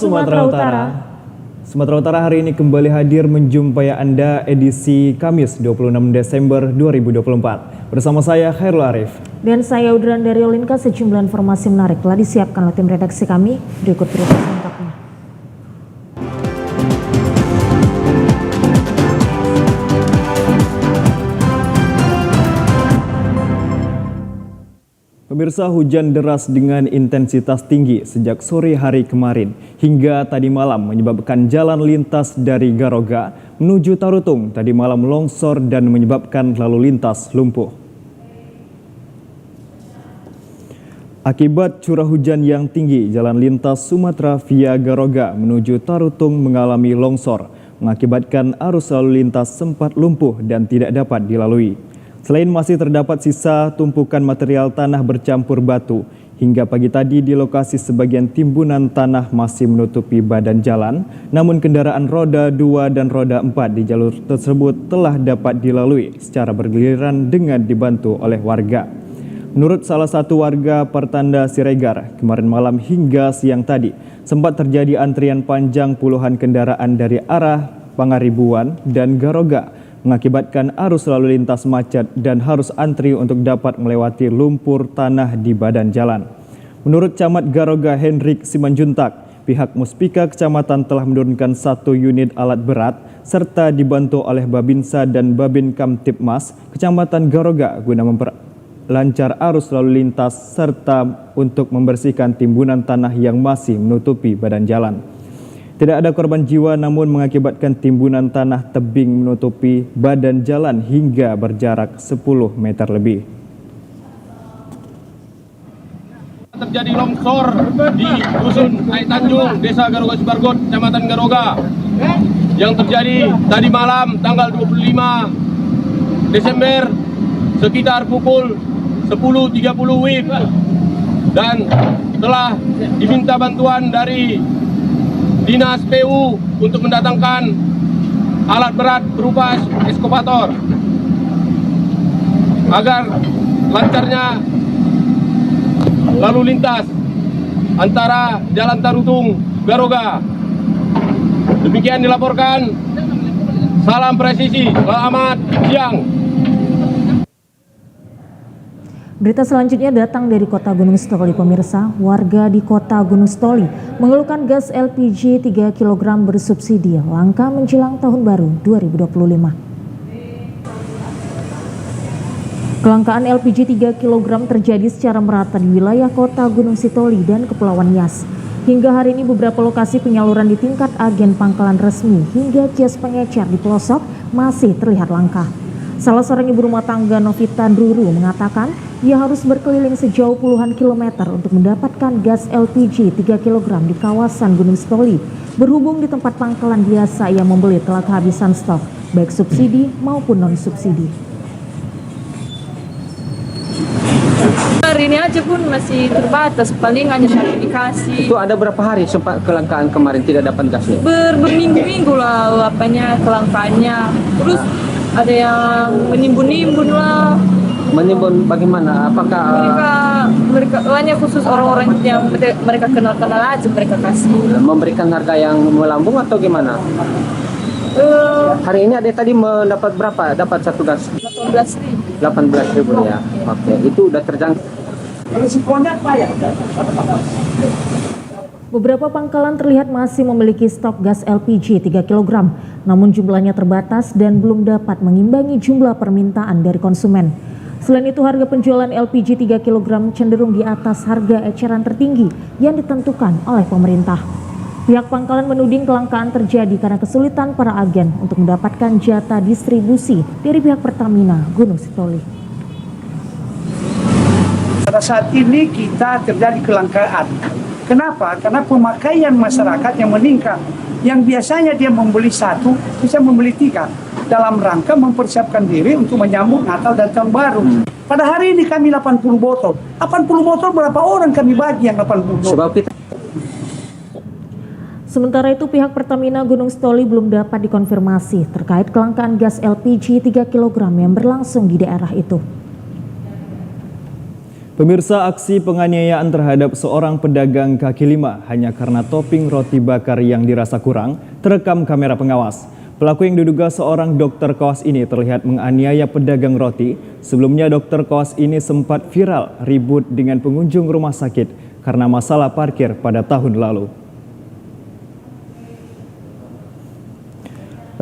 Sumatera Utara. Sumatera Utara hari ini kembali hadir menjumpai Anda edisi Kamis 26 Desember 2024. Bersama saya Khairul Arif. Dan saya Udran dari Olinka. Sejumlah informasi menarik telah disiapkan oleh tim redaksi kami. Berikut berita selengkapnya. Pemirsa, hujan deras dengan intensitas tinggi sejak sore hari kemarin hingga tadi malam menyebabkan jalan lintas dari Garoga menuju Tarutung tadi malam longsor dan menyebabkan lalu lintas lumpuh. Akibat curah hujan yang tinggi, jalan lintas Sumatera via Garoga menuju Tarutung mengalami longsor, mengakibatkan arus lalu lintas sempat lumpuh dan tidak dapat dilalui. Selain masih terdapat sisa tumpukan material tanah bercampur batu, hingga pagi tadi di lokasi sebagian timbunan tanah masih menutupi badan jalan, namun kendaraan roda 2 dan roda 4 di jalur tersebut telah dapat dilalui secara bergiliran dengan dibantu oleh warga. Menurut salah satu warga Pertanda Siregar, kemarin malam hingga siang tadi sempat terjadi antrian panjang puluhan kendaraan dari arah Pangaribuan dan Garoga, mengakibatkan arus lalu lintas macet dan harus antri untuk dapat melewati lumpur tanah di badan jalan. Menurut Camat Garoga Hendrik Simanjuntak, pihak Muspika Kecamatan telah menurunkan 1 unit alat berat serta dibantu oleh Babinsa dan Babin Kamtipmas Kecamatan Garoga guna memperlancar arus lalu lintas serta untuk membersihkan timbunan tanah yang masih menutupi badan jalan. Tidak ada korban jiwa, namun mengakibatkan timbunan tanah tebing menutupi badan jalan hingga berjarak 10 meter lebih. Terjadi longsor di Dusun Aik Tanjung, Desa Garoga Subargot, Kecamatan Garoga, yang terjadi tadi malam tanggal 25 Desember sekitar pukul 10.30 WIB, dan telah diminta bantuan dari Dinas PU untuk mendatangkan alat berat berupa ekskavator agar lancarnya lalu lintas antara Jalan Tarutung Garoga. Demikian dilaporkan. Salam presisi. Selamat siang. Berita selanjutnya datang dari Kota Gunung Sitoli. Pemirsa, warga di Kota Gunung Sitoli mengeluhkan gas LPG 3 kg bersubsidi langka menjelang tahun baru 2025. Kelangkaan LPG 3 kg terjadi secara merata di wilayah Kota Gunung Sitoli dan Kepulauan Nias. Hingga hari ini beberapa lokasi penyaluran di tingkat agen pangkalan resmi hingga kios pengecer di pelosok masih terlihat langka. Salah seorang ibu rumah tangga Novita Druru mengatakan ia harus berkeliling sejauh puluhan kilometer untuk mendapatkan gas LPG 3 kg di kawasan Gunung Sitoli. Berhubung di tempat pangkalan biasa ia membeli telah kehabisan stok, baik subsidi maupun non-subsidi. Hari ini aja pun masih terbatas, paling hanya sertifikasi. Itu ada berapa hari sempat kelangkaan kemarin tidak dapat gasnya? Berminggu-minggu lah kelangkaannya. Terus ada yang menimbun-nimbun lah. Menimbun bagaimana? Apakah mereka hanya khusus orang-orang yang mereka kenal-kenal aja mereka kasih. Memberikan harga yang melambung atau gimana? Hari ini ada tadi mendapat berapa? Dapat satu gas? 18.000 ya. Oke, itu udah terjangkau. Beberapa pangkalan terlihat masih memiliki stok gas LPG 3 kg, namun jumlahnya terbatas dan belum dapat mengimbangi jumlah permintaan dari konsumen. Selain itu, harga penjualan LPG 3 kg cenderung di atas harga eceran tertinggi yang ditentukan oleh pemerintah. Pihak pangkalan menuding kelangkaan terjadi karena kesulitan para agen untuk mendapatkan jatah distribusi dari pihak Pertamina Gunung Sitoli. Pada saat ini kita terjadi kelangkaan. Kenapa? Karena pemakaian masyarakat yang meningkat. Yang biasanya dia membeli 1, bisa membeli 3. Dalam rangka mempersiapkan diri untuk menyambut Natal dan Tahun Baru. Pada hari ini kami 80 botol. 80 botol berapa orang kami bagi yang 80 botol? Sementara itu, pihak Pertamina Gunung Sitoli belum dapat dikonfirmasi terkait kelangkaan gas LPG 3 kg yang berlangsung di daerah itu. Pemirsa, aksi penganiayaan terhadap seorang pedagang kaki lima hanya karena topping roti bakar yang dirasa kurang terekam kamera pengawas. Pelaku yang diduga seorang dokter koas ini terlihat menganiaya pedagang roti. Sebelumnya dokter koas ini sempat viral ribut dengan pengunjung rumah sakit karena masalah parkir pada tahun lalu.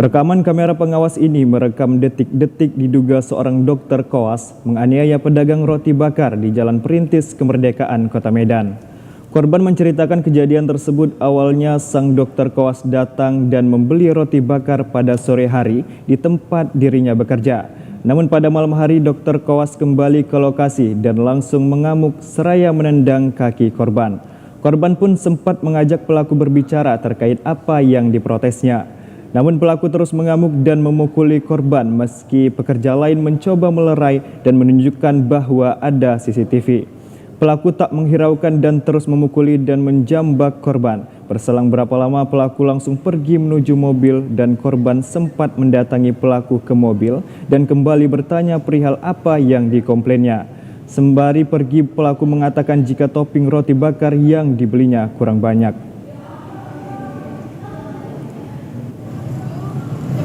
Rekaman kamera pengawas ini merekam detik-detik diduga seorang dokter koas menganiaya pedagang roti bakar di Jalan Perintis Kemerdekaan, Kota Medan. Korban menceritakan kejadian tersebut awalnya sang dokter koas datang dan membeli roti bakar pada sore hari di tempat dirinya bekerja. Namun pada malam hari dokter koas kembali ke lokasi dan langsung mengamuk seraya menendang kaki korban. Korban pun sempat mengajak pelaku berbicara terkait apa yang diprotesnya. Namun pelaku terus mengamuk dan memukuli korban meski pekerja lain mencoba melerai dan menunjukkan bahwa ada CCTV. Pelaku tak menghiraukan dan terus memukuli dan menjambak korban. Berselang berapa lama pelaku langsung pergi menuju mobil dan korban sempat mendatangi pelaku ke mobil dan kembali bertanya perihal apa yang dikomplainnya. Sembari pergi pelaku mengatakan jika topping roti bakar yang dibelinya kurang banyak.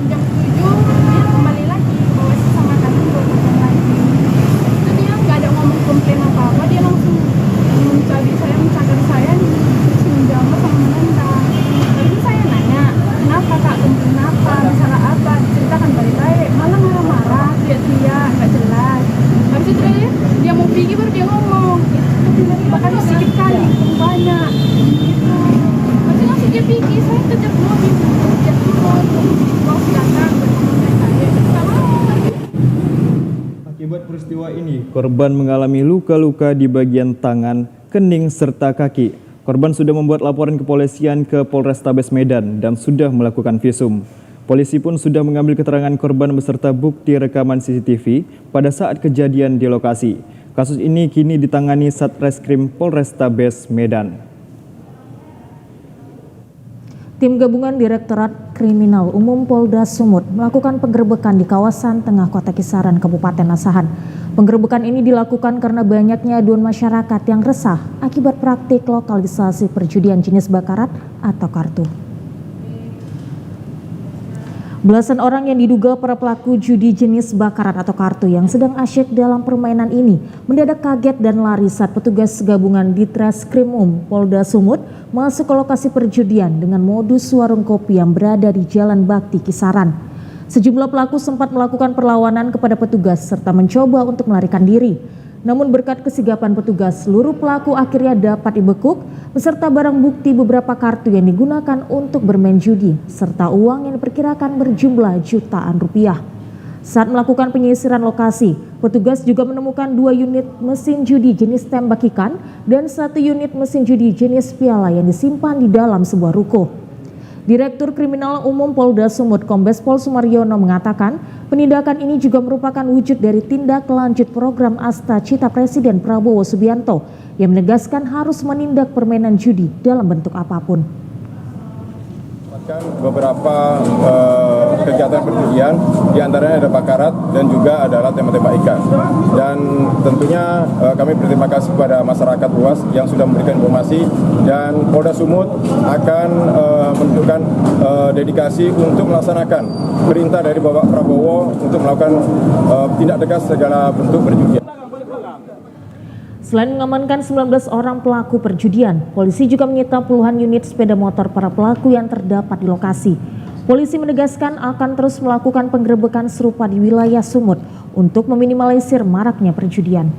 Jam 7 dia kembali lagi bawa sisa makanan buat makan lagi. Jadi dia nggak ada ngomong komplain apa-apa, dia langsung mencadar saya menjamur sama menendang. Lalu saya nanya, kenapa kak, komplain apa, masalah apa, diceritakan baik-baik, malah marah-marah, teriak-teriak, nggak jelas. Habis itu dia mau pergi baru dia ngomong, bahkan sedikit kali, banyak. Gitu. Habis itu langsung dia pergi, saya kejar mobil, dia turun. Akibat peristiwa ini, korban mengalami luka-luka di bagian tangan, kening, serta kaki. Korban sudah membuat laporan kepolisian ke Polrestabes Medan dan sudah melakukan visum. Polisi pun sudah mengambil keterangan korban beserta bukti rekaman CCTV pada saat kejadian di lokasi. Kasus ini kini ditangani Satreskrim Polrestabes Medan. Tim gabungan Direktorat Kriminal Umum Polda Sumut melakukan penggerebekan di kawasan Tengah Kota Kisaran, Kabupaten Asahan. Penggerebekan ini dilakukan karena banyaknya aduan masyarakat yang resah akibat praktik lokalisasi perjudian jenis bakarat atau kartu. Belasan orang yang diduga para pelaku judi jenis bakarat atau kartu yang sedang asyik dalam permainan ini mendadak kaget dan lari saat petugas gabungan Ditreskrimum Polda Sumut masuk ke lokasi perjudian dengan modus warung kopi yang berada di Jalan Bakti Kisaran. Sejumlah pelaku sempat melakukan perlawanan kepada petugas serta mencoba untuk melarikan diri. Namun berkat kesigapan petugas, seluruh pelaku akhirnya dapat dibekuk beserta barang bukti beberapa kartu yang digunakan untuk bermain judi serta uang yang diperkirakan berjumlah jutaan rupiah. Saat melakukan penyisiran lokasi, petugas juga menemukan 2 unit mesin judi jenis tembak ikan dan 1 unit mesin judi jenis piala yang disimpan di dalam sebuah ruko. Direktur Kriminal Umum Polda Sumut Kombes Pol Sumaryono mengatakan penindakan ini juga merupakan wujud dari tindak lanjut program Asta Cita Presiden Prabowo Subianto yang menegaskan harus menindak permainan judi dalam bentuk apapun. Beberapa kegiatan perjudian, diantaranya ada bakarat dan juga adalah tembak-tembak ikan. Dan tentunya kami berterima kasih kepada masyarakat luas yang sudah memberikan informasi dan Polda Sumut akan menunjukkan dedikasi untuk melaksanakan perintah dari Bapak Prabowo untuk melakukan tindak tegas segala bentuk perjudian. Selain mengamankan 19 orang pelaku perjudian, polisi juga menyita puluhan unit sepeda motor para pelaku yang terdapat di lokasi. Polisi menegaskan akan terus melakukan penggerebekan serupa di wilayah Sumut untuk meminimalisir maraknya perjudian.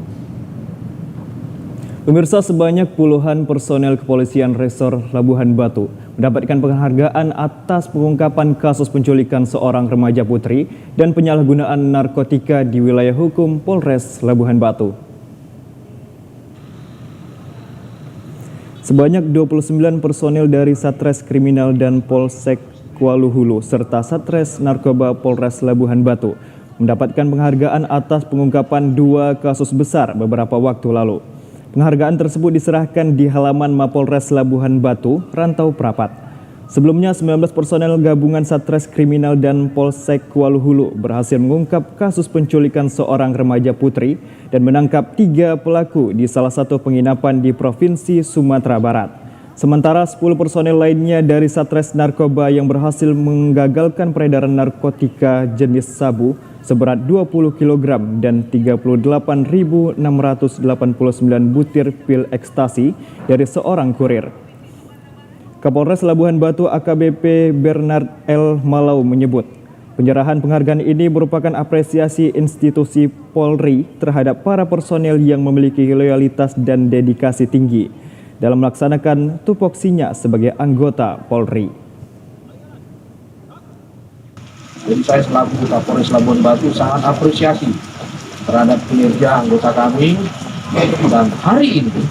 Pemirsa, sebanyak puluhan personel kepolisian Resor Labuhan Batu mendapatkan penghargaan atas pengungkapan kasus penculikan seorang remaja putri dan penyalahgunaan narkotika di wilayah hukum Polres Labuhan Batu. Sebanyak 29 personil dari Satres Kriminal dan Polsek Kuala Hulu serta Satres Narkoba Polres Labuhan Batu mendapatkan penghargaan atas pengungkapan 2 kasus besar beberapa waktu lalu. Penghargaan tersebut diserahkan di halaman Mapolres Labuhan Batu, Rantau Prapat. Sebelumnya, 19 personel gabungan Satres Kriminal dan Polsek Waluhulu berhasil mengungkap kasus penculikan seorang remaja putri dan menangkap 3 pelaku di salah satu penginapan di Provinsi Sumatera Barat. Sementara 10 personel lainnya dari Satres Narkoba yang berhasil menggagalkan peredaran narkotika jenis sabu seberat 20 kg dan 38.689 butir pil ekstasi dari seorang kurir. Kapolres Labuhan Batu AKBP Bernard L. Malau menyebut, penyerahan penghargaan ini merupakan apresiasi institusi Polri terhadap para personel yang memiliki loyalitas dan dedikasi tinggi dalam melaksanakan tupoksinya sebagai anggota Polri. Jadi saya selaku Kapolres Labuhan Batu sangat apresiasi terhadap kinerja anggota kami, dan hari ini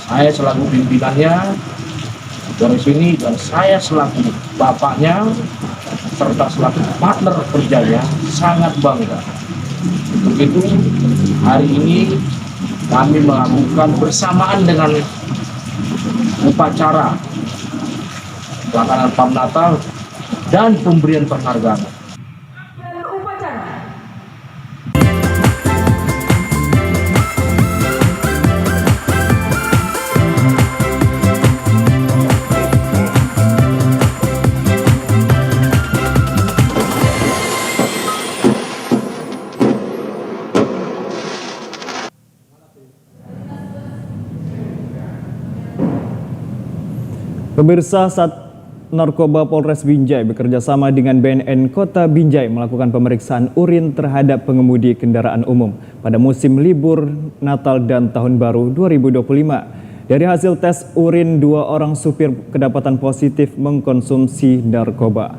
saya selaku pimpinannya Polres ini dan saya selaku bapaknya serta selaku partner kerjanya sangat bangga. Untuk itu hari ini kami melakukan bersamaan dengan upacara pelaksanaan PAM Natal dan pemberian penghargaan. Pemirsa, Sat Narkoba Polres Binjai bekerjasama dengan BNN Kota Binjai melakukan pemeriksaan urin terhadap pengemudi kendaraan umum pada musim libur Natal dan Tahun Baru 2025. Dari hasil tes urin, 2 orang supir kedapatan positif mengkonsumsi narkoba.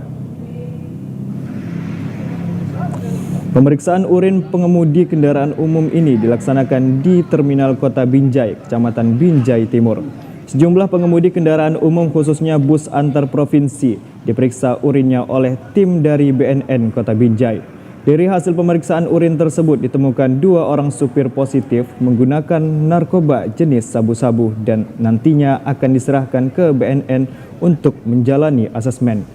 Pemeriksaan urin pengemudi kendaraan umum ini dilaksanakan di Terminal Kota Binjai, Kecamatan Binjai Timur. Sejumlah pengemudi kendaraan umum khususnya bus antar provinsi diperiksa urinnya oleh tim dari BNN Kota Binjai. Dari hasil pemeriksaan urin tersebut ditemukan 2 orang supir positif menggunakan narkoba jenis sabu-sabu dan nantinya akan diserahkan ke BNN untuk menjalani asesmen.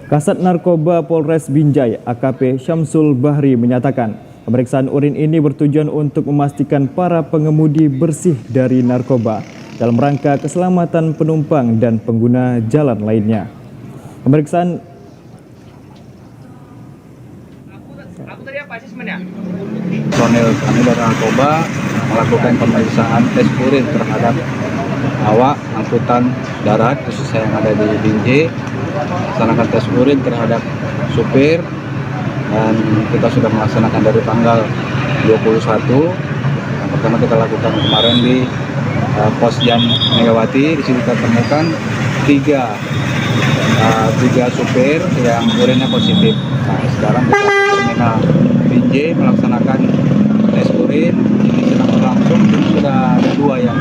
Kasat Narkoba Polres Binjai AKP Syamsul Bahri menyatakan pemeriksaan urin ini bertujuan untuk memastikan para pengemudi bersih dari narkoba dalam rangka keselamatan penumpang dan pengguna jalan lainnya. Pemeriksaan personel kami dari narkoba melakukan pemeriksaan tes urin terhadap awak angkutan darat khususnya yang ada di Binjai, melaksanakan tes urin terhadap supir, dan kita sudah melaksanakan dari tanggal 21. Yang pertama kita lakukan kemarin di Pos Jan Megawati. Di sini kita temukan tiga supir yang urinnya positif. Nah, sekarang kita di Terminal Binjai melaksanakan tes urin, ini sedang berlangsung, sudah ada 2 yang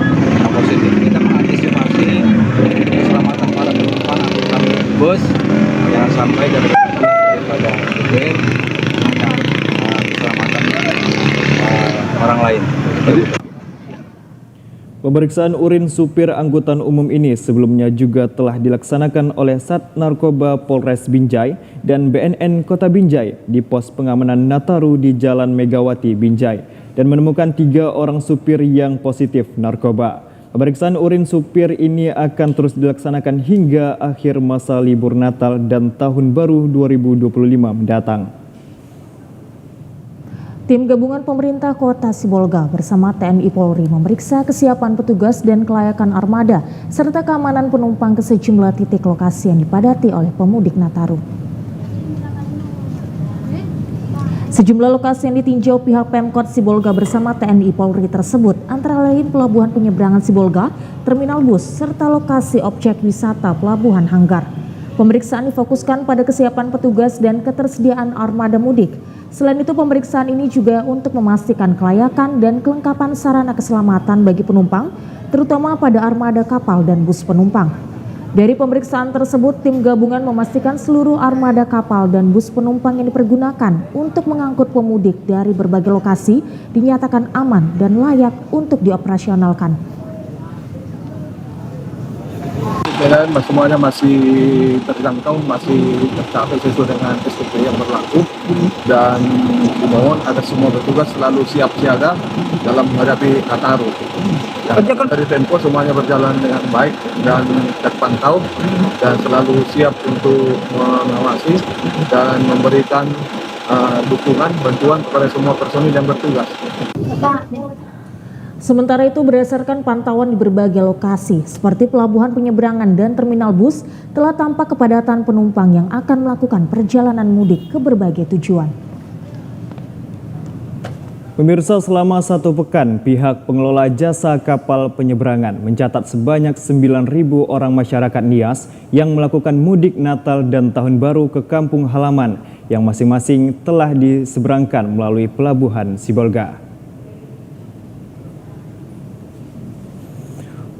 positif. Kita mengantisipasi keselamatan para penumpang angkutan bus, jangan sampai daripada supir keselamatan orang lain. Pemeriksaan urin supir angkutan umum ini sebelumnya juga telah dilaksanakan oleh Sat Narkoba Polres Binjai dan BNN Kota Binjai di pos pengamanan Nataru di Jalan Megawati, Binjai, dan menemukan 3 orang supir yang positif narkoba. Pemeriksaan urin supir ini akan terus dilaksanakan hingga akhir masa libur Natal dan Tahun Baru 2025 mendatang. Tim gabungan pemerintah Kota Sibolga bersama TNI Polri memeriksa kesiapan petugas dan kelayakan armada serta keamanan penumpang ke sejumlah titik lokasi yang dipadati oleh pemudik Nataru. Sejumlah lokasi yang ditinjau pihak Pemkot Sibolga bersama TNI Polri tersebut antara lain Pelabuhan Penyeberangan Sibolga, Terminal Bus, serta lokasi objek wisata Pelabuhan Hanggar. Pemeriksaan difokuskan pada kesiapan petugas dan ketersediaan armada mudik. Selain itu, pemeriksaan ini juga untuk memastikan kelayakan dan kelengkapan sarana keselamatan bagi penumpang, terutama pada armada kapal dan bus penumpang. Dari pemeriksaan tersebut, tim gabungan memastikan seluruh armada kapal dan bus penumpang yang dipergunakan untuk mengangkut pemudik dari berbagai lokasi dinyatakan aman dan layak untuk dioperasionalkan. Kita mudah-mudahan semuanya masih terjangkau, masih tercapai sesuai dengan SOP yang berlaku, dan dimohon agar semua petugas selalu siap siaga dalam menghadapi Nataru. Dari tempo semuanya berjalan dengan baik dan terpantau dan selalu siap untuk mengawasi dan memberikan dukungan, bantuan kepada semua personil yang bertugas. Sementara itu, berdasarkan pantauan di berbagai lokasi seperti pelabuhan penyeberangan dan terminal bus, telah tampak kepadatan penumpang yang akan melakukan perjalanan mudik ke berbagai tujuan. Pemirsa, selama 1 pekan, pihak pengelola jasa kapal penyeberangan mencatat sebanyak 9.000 orang masyarakat Nias yang melakukan mudik Natal dan Tahun Baru ke kampung halaman yang masing-masing telah diseberangkan melalui pelabuhan Sibolga.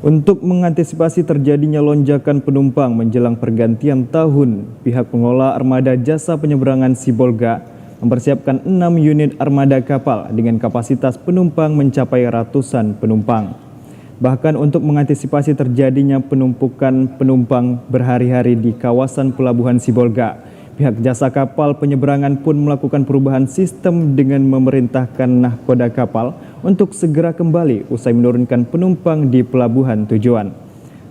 Untuk mengantisipasi terjadinya lonjakan penumpang menjelang pergantian tahun, pihak pengelola armada jasa penyeberangan Sibolga mempersiapkan 6 unit armada kapal dengan kapasitas penumpang mencapai ratusan penumpang. Bahkan untuk mengantisipasi terjadinya penumpukan penumpang berhari-hari di kawasan pelabuhan Sibolga, pihak jasa kapal penyeberangan pun melakukan perubahan sistem dengan memerintahkan nahkoda kapal untuk segera kembali usai menurunkan penumpang di pelabuhan tujuan.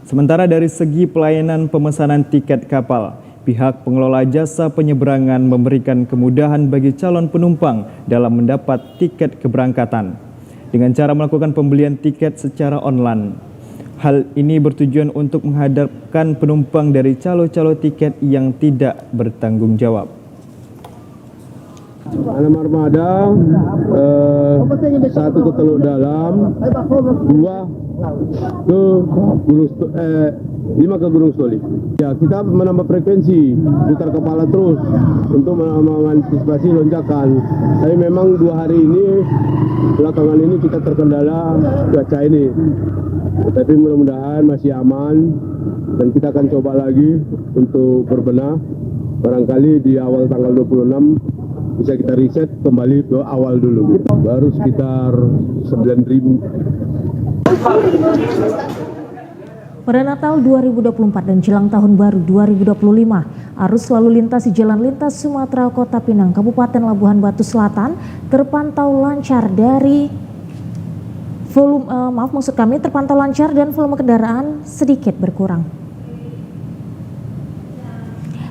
Sementara dari segi pelayanan pemesanan tiket kapal, pihak pengelola jasa penyeberangan memberikan kemudahan bagi calon penumpang dalam mendapat tiket keberangkatan dengan cara melakukan pembelian tiket secara online. Hal ini bertujuan untuk menghadapkan penumpang dari calo-calo tiket yang tidak bertanggung jawab. Alam armada, 1 ke Teluk Dalam, 2 ke Gunung 5 ke Gunung Stoli. Ya, kita menambah frekuensi, putar kepala terus untuk mengantisipasi lonjakan. Tapi memang 2 hari ini, belakangan ini kita terkendala cuaca ini. Tapi mudah-mudahan masih aman dan kita akan coba lagi untuk berbenah. Barangkali di awal tanggal 26 bisa kita riset kembali ke awal dulu. Baru sekitar 9.000. Pada Natal 2024 dan jelang Tahun Baru 2025, arus lalu lintas di Jalan Lintas Sumatera Kota Pinang, Kabupaten Labuhan Batu Selatan terpantau lancar terpantau lancar dan volume kendaraan sedikit berkurang.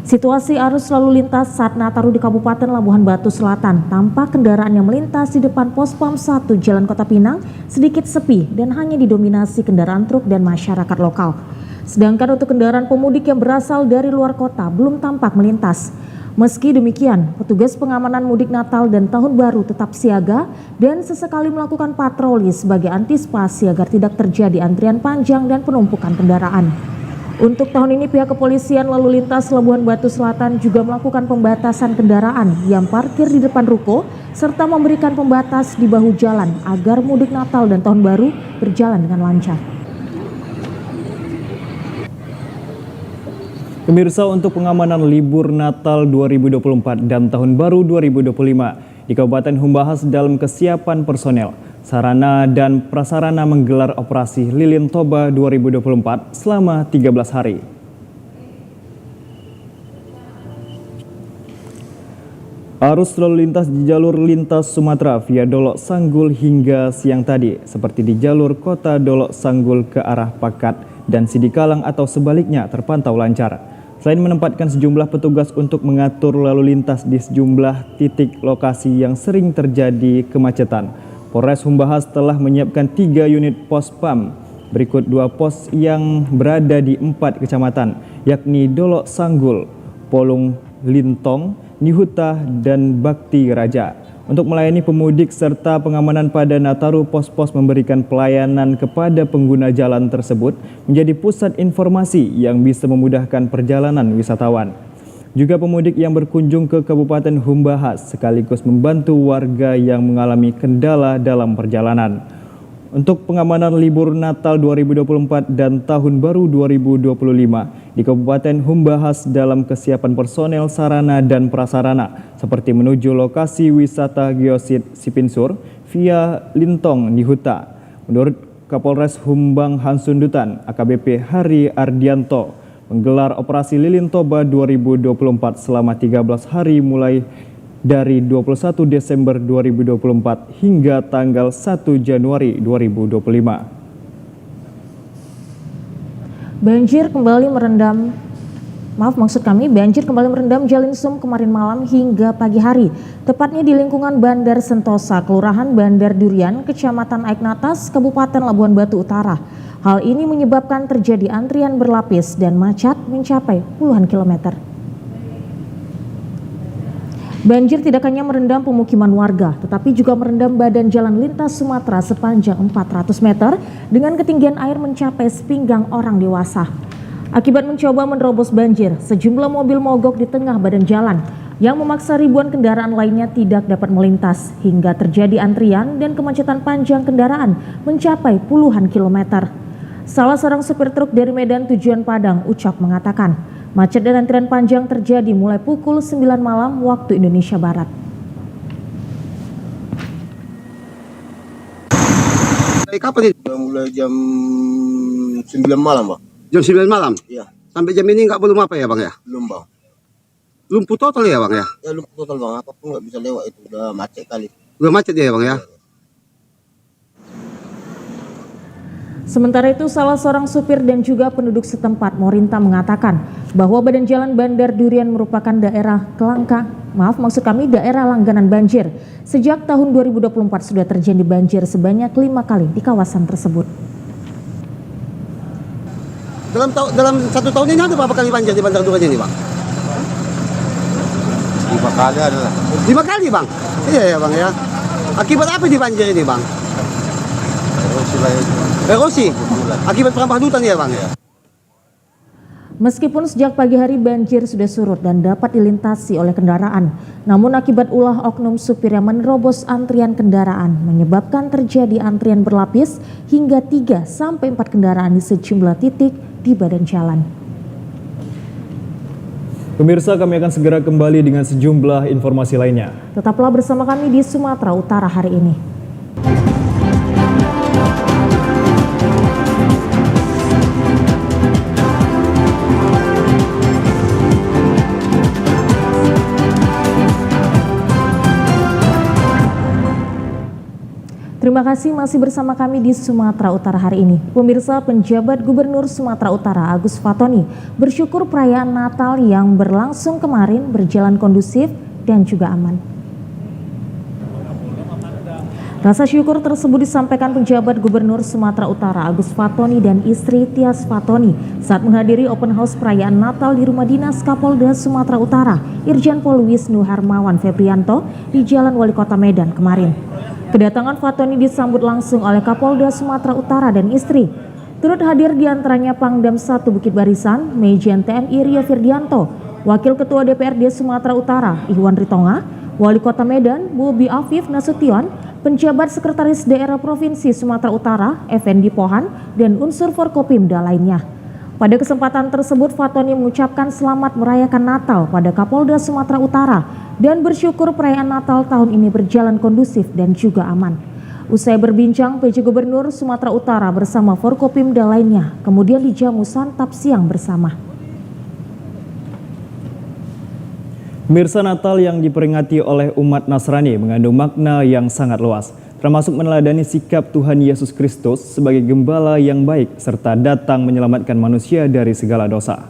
Situasi arus lalu lintas saat Nataru di Kabupaten Labuhan Batu Selatan, tampak kendaraan yang melintas di depan Pos Pam 1 Jalan Kota Pinang sedikit sepi dan hanya didominasi kendaraan truk dan masyarakat lokal. Sedangkan untuk kendaraan pemudik yang berasal dari luar kota belum tampak melintas. Meski demikian, petugas pengamanan mudik Natal dan Tahun Baru tetap siaga dan sesekali melakukan patroli sebagai antisipasi agar tidak terjadi antrian panjang dan penumpukan kendaraan. Untuk tahun ini, pihak kepolisian lalu lintas Labuhan Batu Selatan juga melakukan pembatasan kendaraan yang parkir di depan ruko serta memberikan pembatas di bahu jalan agar mudik Natal dan Tahun Baru berjalan dengan lancar. Pemirsa, untuk pengamanan libur Natal 2024 dan Tahun Baru 2025 di Kabupaten Humbahas dalam kesiapan personel, sarana dan prasarana menggelar operasi Lilin Toba 2024 selama 13 hari. Arus lalu lintas di jalur lintas Sumatera via Dolok Sanggul hingga siang tadi, seperti di jalur kota Dolok Sanggul ke arah Pakat dan Sidikalang atau sebaliknya, terpantau lancar. Selain menempatkan sejumlah petugas untuk mengatur lalu lintas di sejumlah titik lokasi yang sering terjadi kemacetan, Polres Humbahas telah menyiapkan 3 unit pos PAM. Berikut 2 pos yang berada di 4 kecamatan, yakni Dolok Sanggul, Polung Lintong, Nihuta, dan Bakti Raja. Untuk melayani pemudik serta pengamanan pada Nataru, pos-pos memberikan pelayanan kepada pengguna jalan tersebut menjadi pusat informasi yang bisa memudahkan perjalanan wisatawan. Juga pemudik yang berkunjung ke Kabupaten Humbahas sekaligus membantu warga yang mengalami kendala dalam perjalanan. Untuk pengamanan libur Natal 2024 dan Tahun Baru 2025 di Kabupaten Humbahas dalam kesiapan personel, sarana, dan prasarana seperti menuju lokasi wisata Geosit Sipinsur via Lintong Nihuta. Menurut Kapolres Humbang Hansundutan AKBP Hari Ardianto, menggelar operasi Lilin Toba 2024 selama 13 hari mulai dari 21 Desember 2024 hingga tanggal 1 Januari 2025. Banjir kembali merendam Jalan Sum kemarin malam hingga pagi hari, tepatnya di lingkungan Bandar Sentosa, Kelurahan Bandar Durian, Kecamatan Aiknatas, Kabupaten Labuan Batu Utara. Hal ini menyebabkan terjadi antrian berlapis dan macet mencapai puluhan kilometer. Banjir tidak hanya merendam pemukiman warga, tetapi juga merendam badan jalan lintas Sumatera sepanjang 400 meter dengan ketinggian air mencapai sepinggang orang dewasa. Akibat mencoba menerobos banjir, sejumlah mobil mogok di tengah badan jalan yang memaksa ribuan kendaraan lainnya tidak dapat melintas hingga terjadi antrian dan kemacetan panjang kendaraan mencapai puluhan kilometer. Salah seorang supir truk dari Medan tujuan Padang, Ucok, mengatakan macet dan antrian panjang terjadi mulai pukul 9 malam waktu Indonesia Barat. Kapan itu? Mulai jam 9 malam, Bang. Jam 9 malam? Iya. Sampai jam ini belum apa ya, Bang ya? Belum, Bang. Lumpuh total ya, Bang ya? Ya lumpuh total, Bang. Apapun nggak bisa lewat itu. Udah macet kali. Udah macet ya, Bang ya? Sementara itu, salah seorang supir dan juga penduduk setempat, Morinta, mengatakan bahwa badan jalan Bandar Durian merupakan daerah daerah langganan banjir. Sejak tahun 2024 sudah terjadi banjir sebanyak 5 kali di kawasan tersebut. Dalam 1 tahun ini ada berapa kali banjir di Bandar Durian ini, Bang? 5 kali adalah. 5 kali, Bang? Iya ya, Bang ya. Akibat apa di banjir ini, Bang? Erosi? Akibat perambah hutan ya, Bang? Meskipun sejak pagi hari banjir sudah surut dan dapat dilintasi oleh kendaraan, namun akibat ulah oknum supir yang menerobos antrian kendaraan menyebabkan terjadi antrian berlapis hingga 3-4 kendaraan di sejumlah titik di badan jalan. Pemirsa, kami akan segera kembali dengan sejumlah informasi lainnya. Tetaplah bersama kami di Sumatera Utara hari ini. Terima kasih masih bersama kami di Sumatera Utara hari ini. Pemirsa, penjabat Gubernur Sumatera Utara Agus Fatoni bersyukur perayaan Natal yang berlangsung kemarin berjalan kondusif dan juga aman. Rasa syukur tersebut disampaikan penjabat Gubernur Sumatera Utara Agus Fatoni dan istri Tias Fatoni saat menghadiri open house perayaan Natal di Rumah Dinas Kapolda Sumatera Utara Irjen Pol Wisnu Harmawan Febrianto di Jalan Wali Kota Medan kemarin. Kedatangan Fatoni disambut langsung oleh Kapolda Sumatera Utara dan istri. Turut hadir diantaranya Pangdam 1 Bukit Barisan, Majen TNI Rio Firdianto, Wakil Ketua DPRD Sumatera Utara Ihwan Ritonga, Wali Kota Medan Bobi Afif Nasution, penjabat Sekretaris Daerah Provinsi Sumatera Utara Effendi Pohan, dan unsur Forkopimda lainnya. Pada kesempatan tersebut, Fatoni mengucapkan selamat merayakan Natal pada Kapolda Sumatera Utara dan bersyukur perayaan Natal tahun ini berjalan kondusif dan juga aman. Usai berbincang, PJ Gubernur Sumatera Utara bersama Forkopimda lainnya kemudian dijamu santap siang bersama. Pemirsa, Natal yang diperingati oleh umat Nasrani mengandung makna yang sangat luas, termasuk meneladani sikap Tuhan Yesus Kristus sebagai gembala yang baik serta datang menyelamatkan manusia dari segala dosa.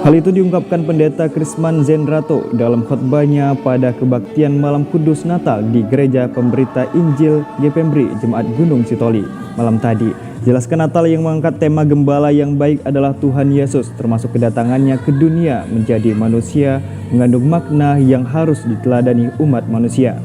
Hal itu diungkapkan Pendeta Krisman Zendrato dalam khotbahnya pada kebaktian Malam Kudus Natal di Gereja Pemberita Injil GPMBRI Jemaat Gunung Sitoli malam tadi. Jelaskan Natal yang mengangkat tema gembala yang baik adalah Tuhan Yesus, termasuk kedatangannya ke dunia menjadi manusia mengandung makna yang harus diteladani umat manusia.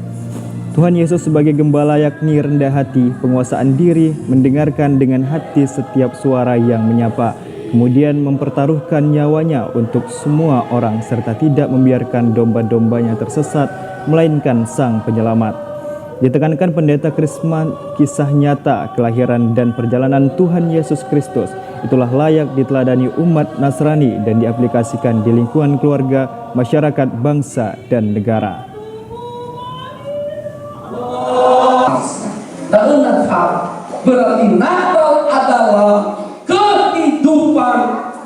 Tuhan Yesus sebagai gembala yakni rendah hati, penguasaan diri, mendengarkan dengan hati setiap suara yang menyapa, kemudian mempertaruhkan nyawanya untuk semua orang serta tidak membiarkan domba-dombanya tersesat, melainkan Sang Penyelamat. Ditekankan Pendeta Krisman, kisah nyata kelahiran dan perjalanan Tuhan Yesus Kristus itulah layak diteladani umat Nasrani dan diaplikasikan di lingkungan keluarga, masyarakat, bangsa, dan negara. Berarti Natal adalah kehidupan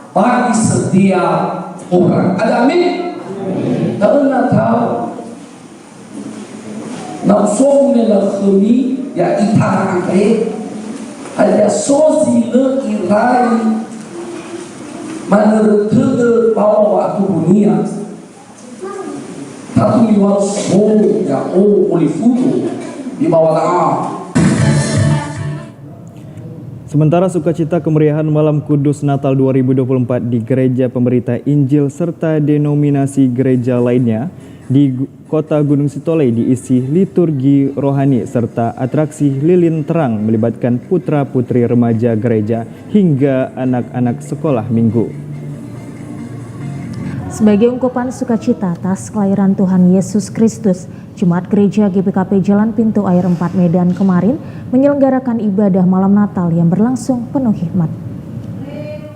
bagi setiap orang. Ada amin? Kalau Natal Nausong nila khuni ya itang angke ada sosi le irai menurut bawa waktu dunia satu liwat so ya oleh futu di bawah tanah. Sementara sukacita kemeriahan Malam Kudus Natal 2024 di Gereja Pemberita Injil serta denominasi gereja lainnya di Kota Gunung Sitoli diisi liturgi rohani serta atraksi lilin terang melibatkan putra-putri remaja gereja hingga anak-anak sekolah minggu. Sebagai ungkapan sukacita atas kelahiran Tuhan Yesus Kristus, Jemaat Gereja GBKP Jalan Pintu Air 4 Medan kemarin menyelenggarakan ibadah malam Natal yang berlangsung penuh hikmat.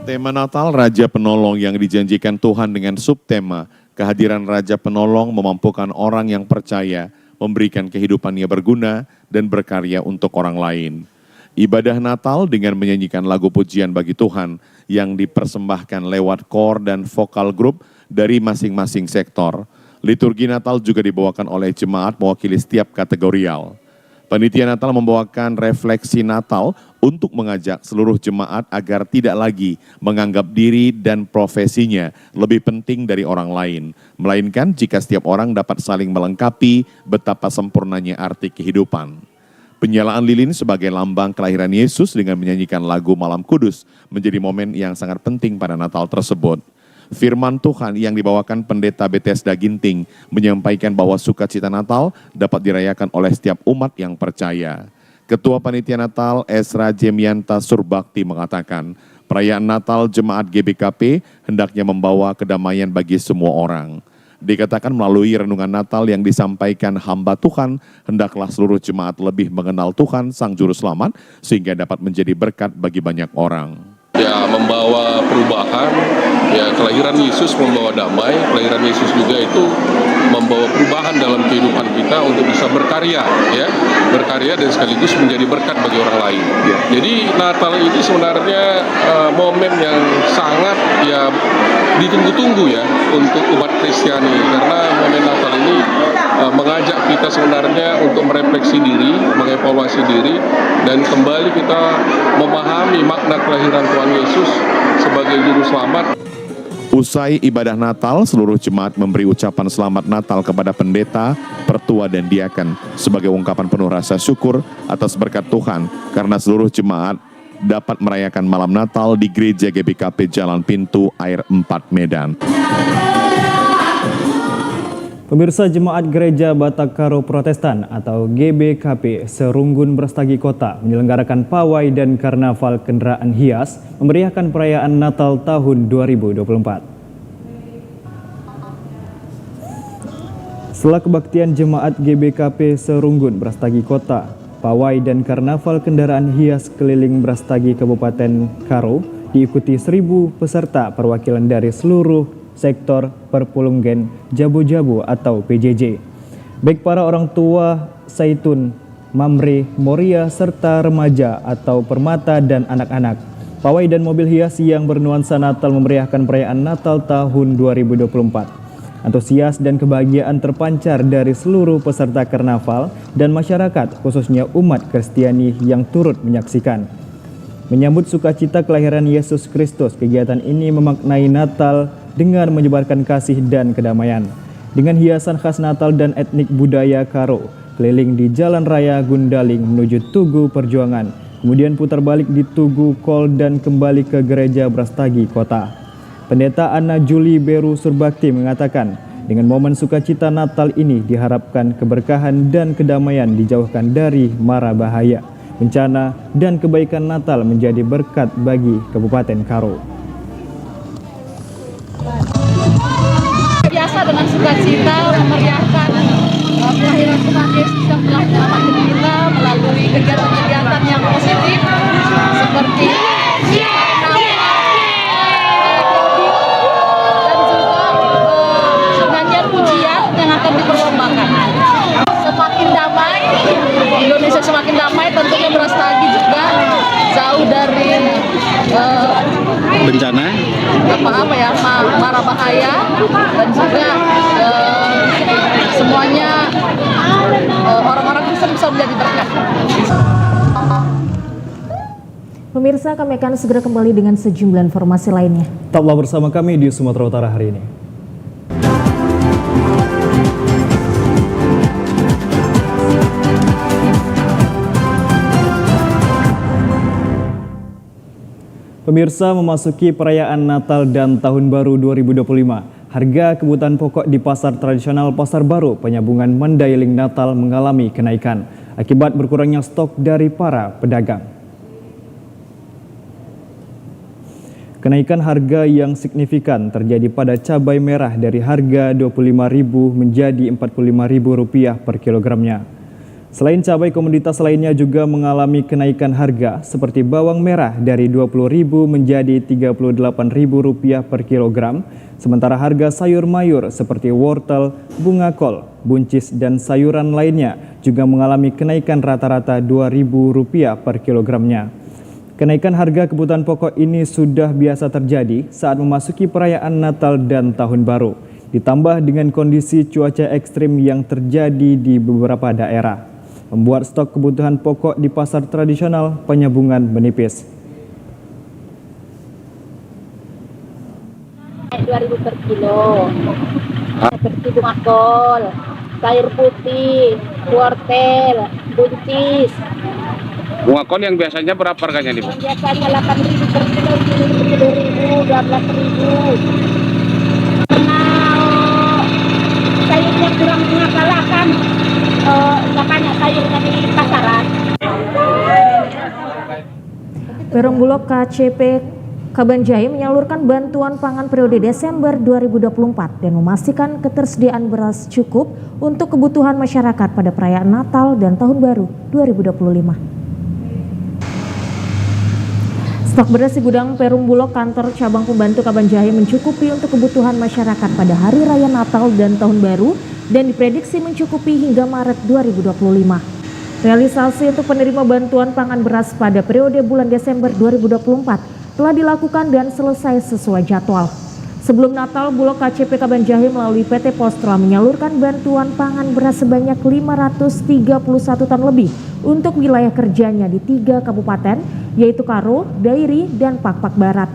Tema Natal Raja Penolong yang dijanjikan Tuhan dengan subtema kehadiran Raja Penolong memampukan orang yang percaya memberikan kehidupannya berguna dan berkarya untuk orang lain. Ibadah Natal dengan menyanyikan lagu pujian bagi Tuhan yang dipersembahkan lewat kor dan vokal grup dari masing-masing sektor. Liturgi Natal juga dibawakan oleh jemaat mewakili setiap kategorial. Panitia Natal membawakan refleksi Natal untuk mengajak seluruh jemaat agar tidak lagi menganggap diri dan profesinya lebih penting dari orang lain, melainkan jika setiap orang dapat saling melengkapi betapa sempurnanya arti kehidupan. Penyalaan lilin sebagai lambang kelahiran Yesus dengan menyanyikan lagu Malam Kudus menjadi momen yang sangat penting pada Natal tersebut. Firman Tuhan yang dibawakan Pendeta Bethesda Ginting menyampaikan bahwa sukacita Natal dapat dirayakan oleh setiap umat yang percaya. Ketua Panitia Natal Esra Jemianta Surbakti mengatakan, perayaan Natal Jemaat GBKP hendaknya membawa kedamaian bagi semua orang. Dikatakan melalui renungan Natal yang disampaikan hamba Tuhan, hendaklah seluruh jemaat lebih mengenal Tuhan Sang Juru Selamat sehingga dapat menjadi berkat bagi banyak orang. Ya, membawa perubahan, ya kelahiran Yesus membawa damai, kelahiran Yesus juga itu membawa perubahan dalam kehidupan kita untuk bisa berkarya, ya, berkarya dan sekaligus menjadi berkat bagi orang lain. Ya. Jadi Natal ini sebenarnya momen yang sangat ya ditunggu-tunggu ya untuk umat Kristiani, karena momen Natal ini mengajak kita sebenarnya untuk merefleksi diri, mengevaluasi diri, dan kembali kita memahami makna kelahiran Tuhan Yesus sebagai Juru Selamat. Usai ibadah Natal, seluruh jemaat memberi ucapan selamat Natal kepada pendeta, pertua, dan diaken sebagai ungkapan penuh rasa syukur atas berkat Tuhan karena seluruh jemaat dapat merayakan malam Natal di Gereja GBKP Jalan Pintu Air 4 Medan. Pemirsa, Jemaat Gereja Batak Karo Protestan atau GBKP Serunggun Brastagi Kota menyelenggarakan pawai dan karnaval kendaraan hias memeriahkan perayaan Natal tahun 2024. Setelah kebaktian Jemaat GBKP Serunggun Brastagi Kota, pawai dan karnaval kendaraan hias keliling Brastagi Kabupaten Karo diikuti 1.000 peserta perwakilan dari seluruh sektor Perpulunggen Jabu-Jabu atau PJJ. Baik para orang tua, Saitun, Mamre, Moria, serta remaja atau Permata dan anak-anak. Pawai dan mobil hias yang bernuansa Natal memeriahkan perayaan Natal tahun 2024. Antusias dan kebahagiaan terpancar dari seluruh peserta karnaval dan masyarakat, khususnya umat Kristiani yang turut menyaksikan. Menyambut sukacita kelahiran Yesus Kristus, kegiatan ini memaknai Natal dengan menyebarkan kasih dan kedamaian. Dengan hiasan khas Natal dan etnik budaya Karo, keliling di Jalan Raya Gundaling menuju Tugu Perjuangan, kemudian putar balik di Tugu Kol dan kembali ke Gereja Brastagi Kota. Pendeta Anna Juli Beru Surbakti mengatakan, dengan momen sukacita Natal ini diharapkan keberkahan dan kedamaian dijauhkan dari mara bahaya, bencana, dan kebaikan Natal menjadi berkat bagi Kabupaten Karo. Biasa dengan sukacita memeriahkan kelahiran Tuhan Yesus yang telah menyelamatkan kita melalui kegiatan-kegiatan yang positif seperti nyanyian pujian yang akan diperlombakan. Semakin damai, Indonesia semakin damai, tentunya Brastagi juga jauh dari bencana? apa ya, mara bahaya, dan juga semuanya orang-orang Kristen bisa menjadi berkat. Pemirsa, kami akan segera kembali dengan sejumlah informasi lainnya. Tetaplah bersama kami di Sumatera Utara hari ini. Pemirsa, memasuki perayaan Natal dan Tahun Baru 2025, harga kebutuhan pokok di pasar tradisional Pasar Baru Penyambungan Mandailing Natal mengalami kenaikan akibat berkurangnya stok dari para pedagang. Kenaikan harga yang signifikan terjadi pada cabai merah dari harga Rp25.000 menjadi Rp45.000 per kilogramnya. Selain cabai, komoditas lainnya juga mengalami kenaikan harga seperti bawang merah dari Rp20.000 menjadi Rp38.000 per kilogram, sementara harga sayur mayur seperti wortel, bunga kol, buncis dan sayuran lainnya juga mengalami kenaikan rata-rata Rp2.000 per kilogramnya. Kenaikan harga kebutuhan pokok ini sudah biasa terjadi saat memasuki perayaan Natal dan Tahun Baru, ditambah dengan kondisi cuaca ekstrim yang terjadi di beberapa daerah, membuat stok kebutuhan pokok di pasar tradisional Penyambungan menipis. 2.000 per kilo. Seperti bunga kol, sayur putih, wortel, buncis. Bunga kol yang biasanya berapa harganya nih, Bu? Yang biasanya 8.000 per kilo, 10.000, 12.000. Karena sayurnya kurang mengapalah kan, makanya sayurnya di pasaran. Perum Bulog KCP Kabanjahe menyalurkan bantuan pangan periode Desember 2024 dan memastikan ketersediaan beras cukup untuk kebutuhan masyarakat pada perayaan Natal dan Tahun Baru 2025. Stok beras di gudang Perum Bulog kantor cabang pembantu Kabanjahe mencukupi untuk kebutuhan masyarakat pada Hari Raya Natal dan Tahun Baru dan diprediksi mencukupi hingga Maret 2025. Realisasi untuk penerima bantuan pangan beras pada periode bulan Desember 2024 telah dilakukan dan selesai sesuai jadwal. Sebelum Natal, Bulog KCP Kabanjahe melalui PT Pos telah menyalurkan bantuan pangan beras sebanyak 531 ton lebih untuk wilayah kerjanya di 3 kabupaten, yaitu Karo, Dairi, dan Pakpak Barat.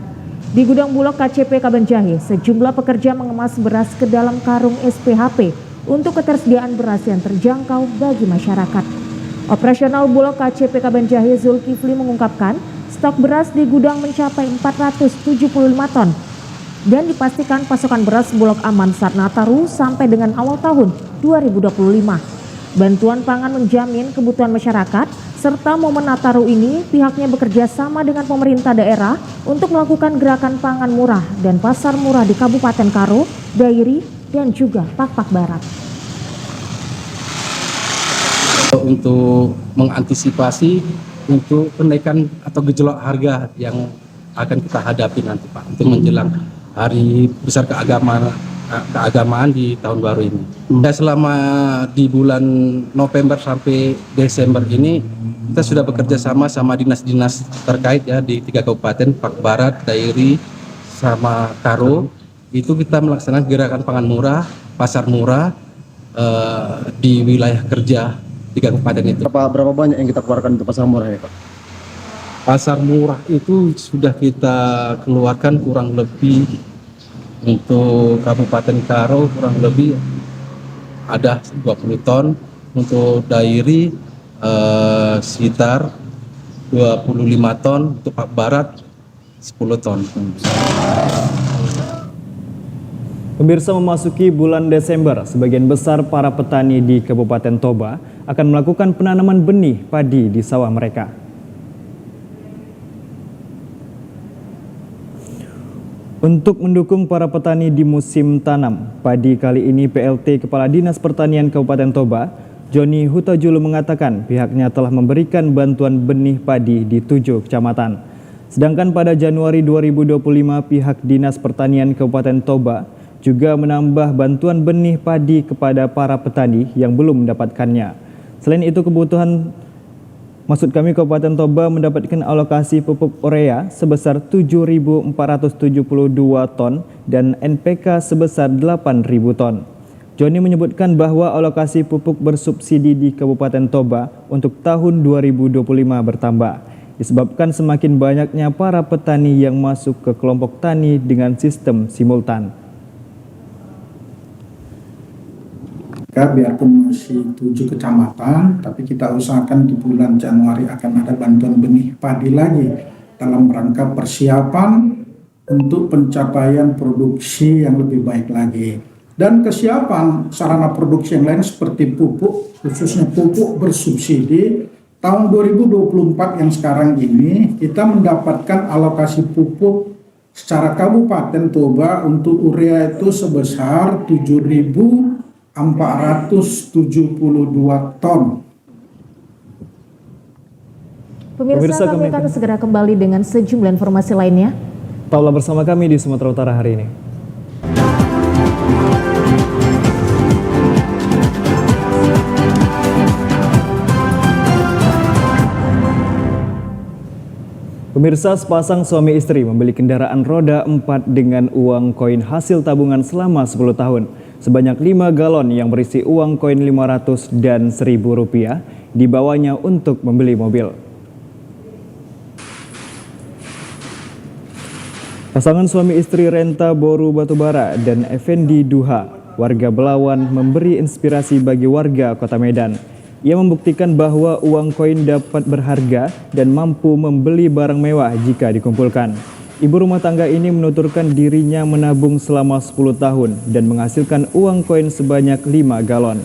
Di gudang Bulog KCP Kabanjahe, sejumlah pekerja mengemas beras ke dalam karung SPHP untuk ketersediaan beras yang terjangkau bagi masyarakat. Operasional Bulog KCP Kabanjahe Zulkifli mengungkapkan, stok beras di gudang mencapai 475 ton dan dipastikan pasokan beras Bulog aman saat Nataru sampai dengan awal tahun 2025. Bantuan pangan menjamin kebutuhan masyarakat, serta momen Nataru ini pihaknya bekerja sama dengan pemerintah daerah untuk melakukan gerakan pangan murah dan pasar murah di Kabupaten Karo, Dairi, dan juga Pakpak Barat. Untuk mengantisipasi untuk kenaikan atau gejolak harga yang akan kita hadapi nanti, Pak, untuk menjelang hari besar keagamaan di tahun baru ini. Selama di bulan November sampai Desember ini kita sudah bekerja sama dinas-dinas terkait ya di 3 kabupaten, Pak Barat, Dairi, sama Karo. Itu kita melaksanakan gerakan pangan murah, pasar murah di wilayah kerja 3 kabupaten itu. Berapa banyak yang kita keluarkan untuk pasar murah ya, Pak? Pasar murah itu sudah kita keluarkan kurang lebih untuk Kabupaten Karo kurang lebih ada 20 ton, untuk Dairi sekitar 25 ton, untuk Pak Barat 10 ton. Pemirsa, memasuki bulan Desember, sebagian besar para petani di Kabupaten Toba akan melakukan penanaman benih padi di sawah mereka. Untuk mendukung para petani di musim tanam padi kali ini, PLT Kepala Dinas Pertanian Kabupaten Toba, Joni Hutajulu mengatakan pihaknya telah memberikan bantuan benih padi di 7 kecamatan. Sedangkan pada Januari 2025, pihak Dinas Pertanian Kabupaten Toba juga menambah bantuan benih padi kepada para petani yang belum mendapatkannya. Selain itu, kebutuhan Maksud kami Kabupaten Toba mendapatkan alokasi pupuk urea sebesar 7.472 ton dan NPK sebesar 8.000 ton. Joni menyebutkan bahwa alokasi pupuk bersubsidi di Kabupaten Toba untuk tahun 2025 bertambah, disebabkan semakin banyaknya para petani yang masuk ke kelompok tani dengan sistem simultan. Biarpun masih 7 kecamatan, tapi kita usahakan di bulan Januari akan ada bantuan benih padi lagi dalam rangka persiapan untuk pencapaian produksi yang lebih baik lagi. Dan kesiapan sarana produksi yang lain seperti pupuk, khususnya pupuk bersubsidi, tahun 2024 yang sekarang ini kita mendapatkan alokasi pupuk secara Kabupaten Toba untuk urea itu sebesar 7.472 ton. Pemirsa, kami akan segera kembali dengan sejumlah informasi lainnya. Tetaplah bersama kami di Sumatera Utara hari ini. Pemirsa, sepasang suami istri membeli kendaraan roda 4 dengan uang koin hasil tabungan selama 10 tahun. Sebanyak 5 galon yang berisi uang koin 500 dan 1.000 rupiah dibawanya untuk membeli mobil. Pasangan suami istri Renta Boru Batubara dan Effendi Duha, warga Belawan, memberi inspirasi bagi warga Kota Medan. Ia membuktikan bahwa uang koin dapat berharga dan mampu membeli barang mewah jika dikumpulkan. Ibu rumah tangga ini menuturkan dirinya menabung selama 10 tahun dan menghasilkan uang koin sebanyak 5 galon.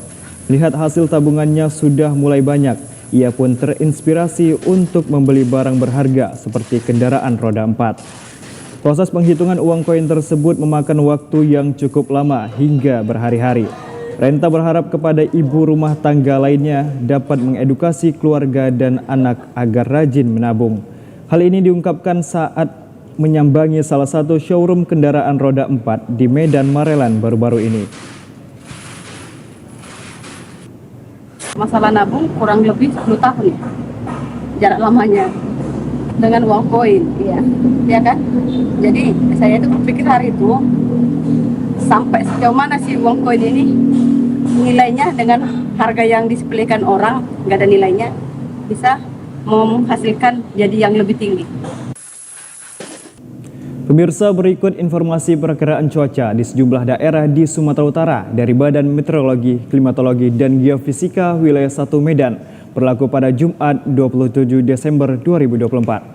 Lihat hasil tabungannya sudah mulai banyak. Ia pun terinspirasi untuk membeli barang berharga seperti kendaraan roda 4. Proses penghitungan uang koin tersebut memakan waktu yang cukup lama hingga berhari-hari. Renta berharap kepada ibu rumah tangga lainnya dapat mengedukasi keluarga dan anak agar rajin menabung. Hal ini diungkapkan saat menyambangi salah satu showroom kendaraan roda 4 di Medan Marelan baru-baru ini. Masalah nabung kurang lebih 10 tahun ya, jarak lamanya dengan uang koin, ya kan? Jadi saya itu berpikir hari itu sampai sejauh mana sih uang koin ini nilainya dengan harga yang disepelekan orang, nggak ada nilainya, bisa menghasilkan jadi yang lebih tinggi. Pemirsa, berikut informasi perakiraan cuaca di sejumlah daerah di Sumatera Utara dari Badan Meteorologi, Klimatologi, dan Geofisika Wilayah 1 Medan berlaku pada Jumat 27 Desember 2024.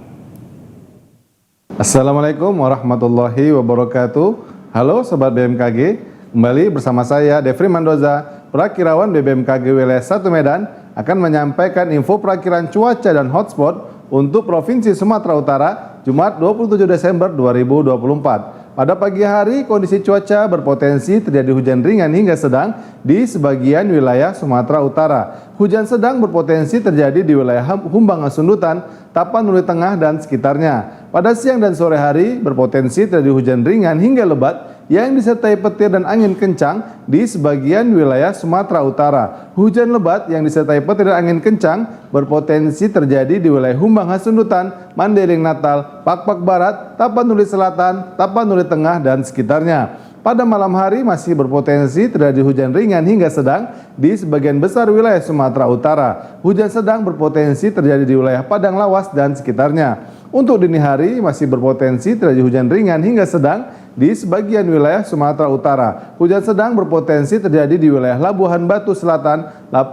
Assalamualaikum warahmatullahi wabarakatuh. Halo Sobat BMKG, kembali bersama saya Devri Mandoza, perakirawan BBMKG Wilayah 1 Medan akan menyampaikan info perakiran cuaca dan hotspot untuk Provinsi Sumatera Utara Jumat 27 Desember 2024. Pada pagi hari, kondisi cuaca berpotensi terjadi hujan ringan hingga sedang di sebagian wilayah Sumatera Utara. Hujan sedang berpotensi terjadi di wilayah Humbangan Sundutan, Tapanuli Tengah, dan sekitarnya. Pada siang dan sore hari, berpotensi terjadi hujan ringan hingga lebat yang disertai petir dan angin kencang di sebagian wilayah Sumatera Utara. Hujan lebat yang disertai petir dan angin kencang berpotensi terjadi di wilayah Humbang Hasundutan, Mandailing Natal, Pakpak Barat, Tapanuli Selatan, Tapanuli Tengah, dan sekitarnya. Pada malam hari masih berpotensi terjadi hujan ringan hingga sedang di sebagian besar wilayah Sumatera Utara. Hujan sedang berpotensi terjadi di wilayah Padang Lawas dan sekitarnya. Untuk dini hari masih berpotensi terjadi hujan ringan hingga sedang di sebagian wilayah Sumatera Utara. Hujan sedang berpotensi terjadi di wilayah Labuhan Batu Selatan,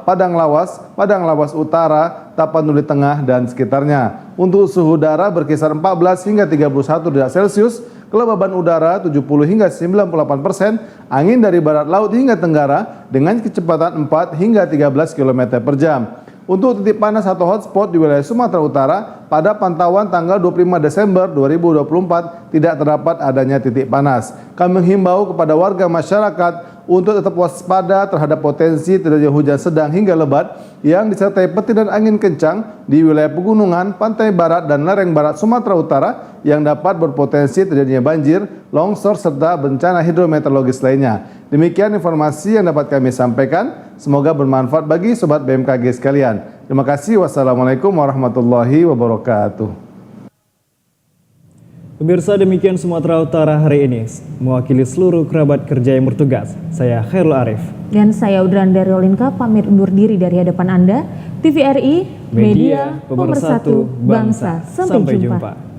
Padang Lawas Utara, Tapanuli Tengah, dan sekitarnya. Untuk suhu udara berkisar 14 hingga 31 derajat Celcius, kelembaban udara 70 hingga 98%, angin dari barat laut hingga tenggara dengan kecepatan 4 hingga 13 km per jam. Untuk titik panas atau hotspot di wilayah Sumatera Utara, pada pantauan tanggal 25 Desember 2024 tidak terdapat adanya titik panas. Kami menghimbau kepada warga masyarakat untuk tetap waspada terhadap potensi terjadi hujan sedang hingga lebat yang disertai petir dan angin kencang di wilayah pegunungan, pantai barat, dan lereng barat Sumatera Utara yang dapat berpotensi terjadinya banjir, longsor, serta bencana hidrometeorologis lainnya. Demikian informasi yang dapat kami sampaikan. Semoga bermanfaat bagi Sobat BMKG sekalian. Terima kasih. Wassalamualaikum warahmatullahi wabarakatuh. Pemirsa, demikian Sumatera Utara hari ini. Mewakili seluruh kerabat kerja yang bertugas, saya Khairul Arif. Dan saya Udrandari Olinka pamit undur diri dari hadapan Anda. TVRI, Media Pemersatu Bangsa. Sampai jumpa.